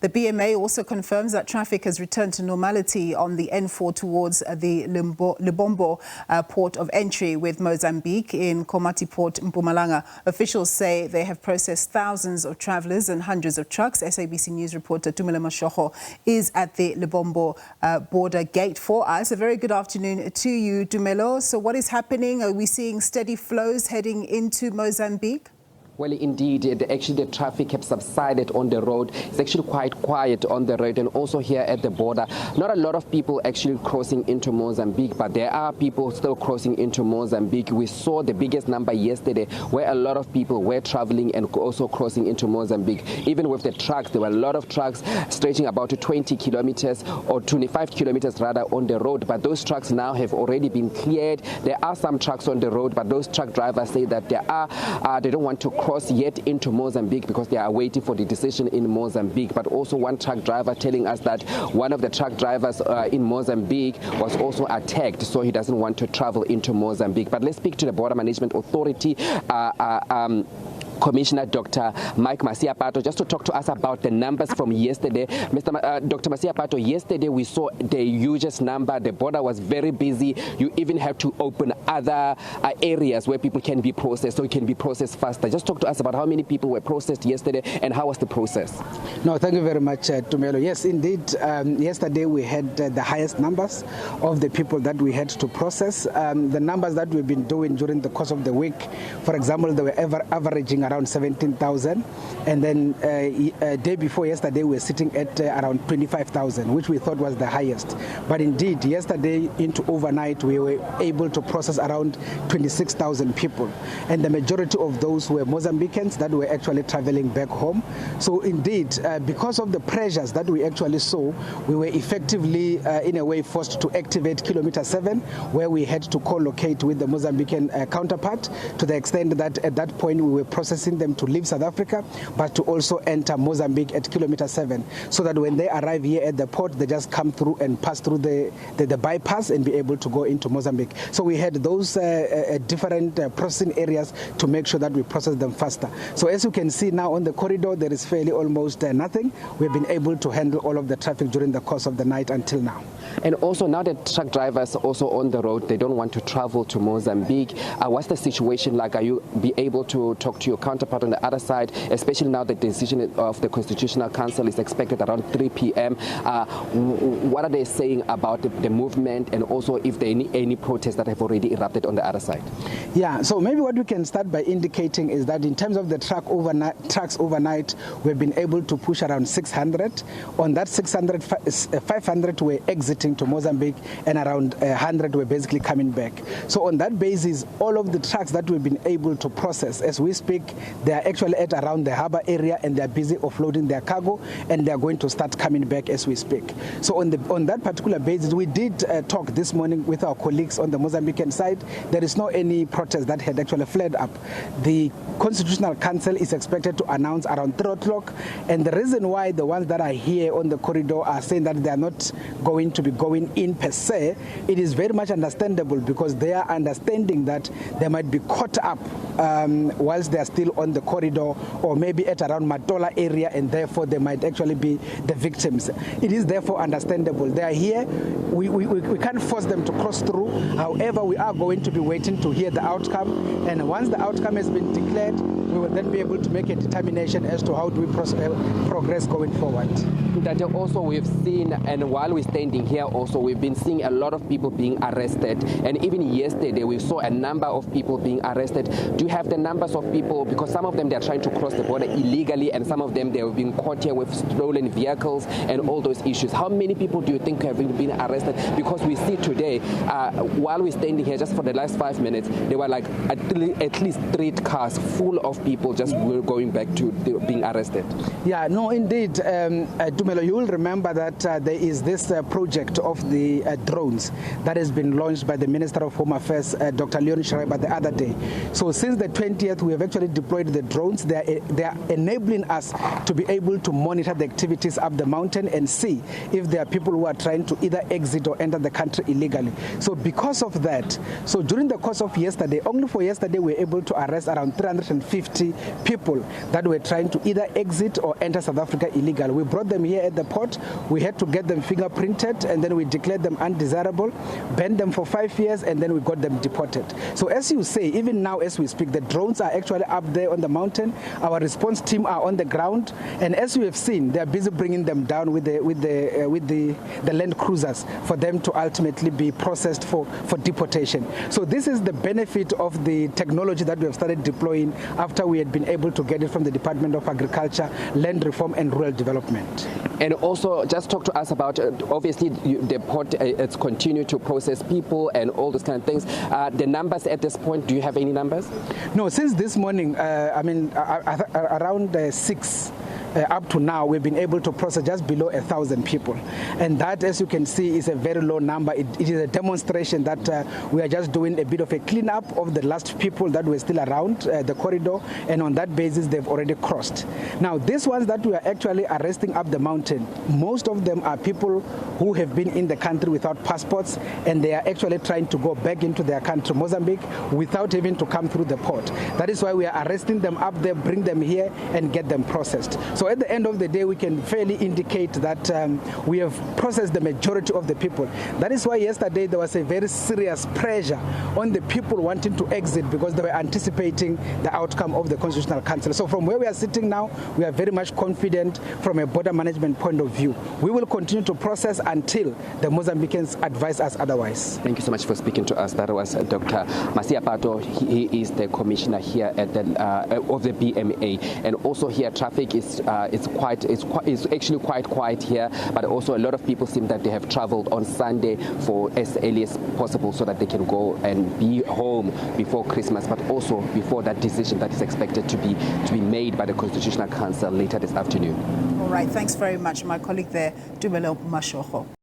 The BMA also confirms that traffic has returned to normality on the N4 towards the Lebombo port of entry with Mozambique in Komatipoort, Mpumalanga. Officials say they have processed thousands of travellers and hundreds of trucks. SABC News reporter Tumelo Machogo is at the Lebombo border gate for us. A very good afternoon to you, Tumelo. So what is happening? Are we seeing steady flows heading into Mozambique? Well, indeed, actually the traffic has subsided on the road. It's actually quite quiet on the road, and also here at the border. Not a lot of people actually crossing into Mozambique, but there are people still crossing into Mozambique. We saw the biggest number yesterday where a lot of people were traveling and also crossing into Mozambique. Even with the trucks, there were a lot of trucks stretching about 20 kilometers or 25 kilometers rather on the road, but those trucks now have already been cleared. There are some trucks on the road, but those truck drivers say that they don't want to cross yet into Mozambique because they are waiting for the decision in Mozambique. But also one truck driver telling us that one of the truck drivers in Mozambique was also attacked, so he doesn't want to travel into Mozambique. But let's speak to the Border Management Authority Commissioner Dr. Mike Masiapato, just to talk to us about the numbers from yesterday. Dr. Masiapato, yesterday we saw the hugest number. The border was very busy. You even had to open other areas where people can be processed, so it can be processed faster. Just talk to us about how many people were processed yesterday and how was the process? No, thank you very much, Tumelo. Yes, indeed. Yesterday we had the highest numbers of the people that we had to process. The numbers that we've been doing during the course of the week, for example, they were averaging around 17,000, and then a day before yesterday we were sitting at around 25,000, which we thought was the highest. But indeed, yesterday into overnight we were able to process around 26,000 people, and the majority of those were Mozambicans that were actually traveling back home. So indeed, because of the pressures that we actually saw, we were effectively in a way forced to activate Kilometer 7, where we had to co-locate with the Mozambican counterpart, to the extent that at that point we were processing them to leave South Africa, but to also enter Mozambique at Kilometer 7, so that when they arrive here at the port, they just come through and pass through the bypass and be able to go into Mozambique. So we had those different processing areas to make sure that we process them faster. So as you can see now on the corridor, there is fairly almost nothing. We've been able to handle all of the traffic during the course of the night until now. And also now that truck drivers also on the road, they don't want to travel to Mozambique. What's the situation like? Are you be able to talk to your counterpart on the other side, especially now that the decision of the Constitutional Council is expected around 3 p.m. What are they saying about the movement, and also if there are any protests that have already erupted on the other side? Yeah, so maybe what we can start by indicating is that in terms of the trucks overnight, we've been able to push around 600. On that 600, 500 were exiting to Mozambique, and around 100 were basically coming back. So on that basis, all of the trucks that we've been able to process as we speak, they are actually at around the harbour area, and they are busy offloading their cargo, and they are going to start coming back as we speak. So on that particular basis, we did talk this morning with our colleagues on the Mozambican side. There is no any protest that had actually flared up. The Constitutional Council is expected to announce around 3 o'clock, and the reason why the ones that are here on the corridor are saying that they are not going to be going in per se, it is very much understandable, because they are understanding that they might be caught up whilst they are still on the corridor, or maybe at around Matola area, and therefore they might actually be the victims. It is therefore understandable. They are here. We can't force them to cross through. However, we are going to be waiting to hear the outcome, and once the outcome has been declared, we will then be able to make a determination as to how do we progress going forward. That also we've seen, and while we're standing here also, we've been seeing a lot of people being arrested, and even yesterday we saw a number of people being arrested. Do you have the numbers of people? Because some of them, they're trying to cross the border illegally, and some of them, they've been caught here with stolen vehicles and all those issues. How many people do you think have been arrested? Because we see today, while we're standing here just for the last 5 minutes, there were like at least 3 cars full of people just going back to being arrested. Yeah, no, indeed. Tumelo, you will remember that there is this project of the drones that has been launched by the Minister of Home Affairs, Dr. Leon Schreiber, the other day. So since the 20th, we have actually deployed the drones. They are enabling us to be able to monitor the activities up the mountain and see if there are people who are trying to either exit or enter the country illegally. So because of that, so during the course of yesterday, only for yesterday, we were able to arrest around 350 150 people that were trying to either exit or enter South Africa illegal. We brought them here at the port. We had to get them fingerprinted, and then we declared them undesirable, banned them for 5 years, and then we got them deported. So as you say, even now as we speak, the drones are actually up there on the mountain. Our response team are on the ground, and as you have seen, they are busy bringing them down with the land cruisers for them to ultimately be processed for deportation. So this is the benefit of the technology that we have started deploying after we had been able to get it from the Department of Agriculture, Land Reform and Rural Development. And also, just talk to us about, obviously, the port, it's continued to process people and all those kind of things. The numbers at this point, do you have any numbers? No, since this morning, around 6. Up to now, we've been able to process just below 1,000 people. And that, as you can see, is a very low number. It is a demonstration that we are just doing a bit of a cleanup of the last people that were still around the corridor. And on that basis, they've already crossed. Now, these ones that we are actually arresting up the mountain, most of them are people who have been in the country without passports, and they are actually trying to go back into their country, Mozambique, without even to come through the port. That is why we are arresting them up there, bring them here, and get them processed. So at the end of the day, we can fairly indicate that we have processed the majority of the people. That is why yesterday there was a very serious pressure on the people wanting to exit because they were anticipating the outcome of the Constitutional Council. So from where we are sitting now, we are very much confident from a border management point of view. We will continue to process until the Mozambicans advise us otherwise. Thank you so much for speaking to us. That was Dr. Masia Pato. He is the commissioner here at of the BMA, and also here traffic is actually quite quiet here, but also a lot of people seem that they have traveled on Sunday for as early as possible so that they can go and be home before Christmas, but also before that decision that is expected to be made by the Constitutional Council later this afternoon. All right, thanks very much, my colleague there, Tumelo Machogo.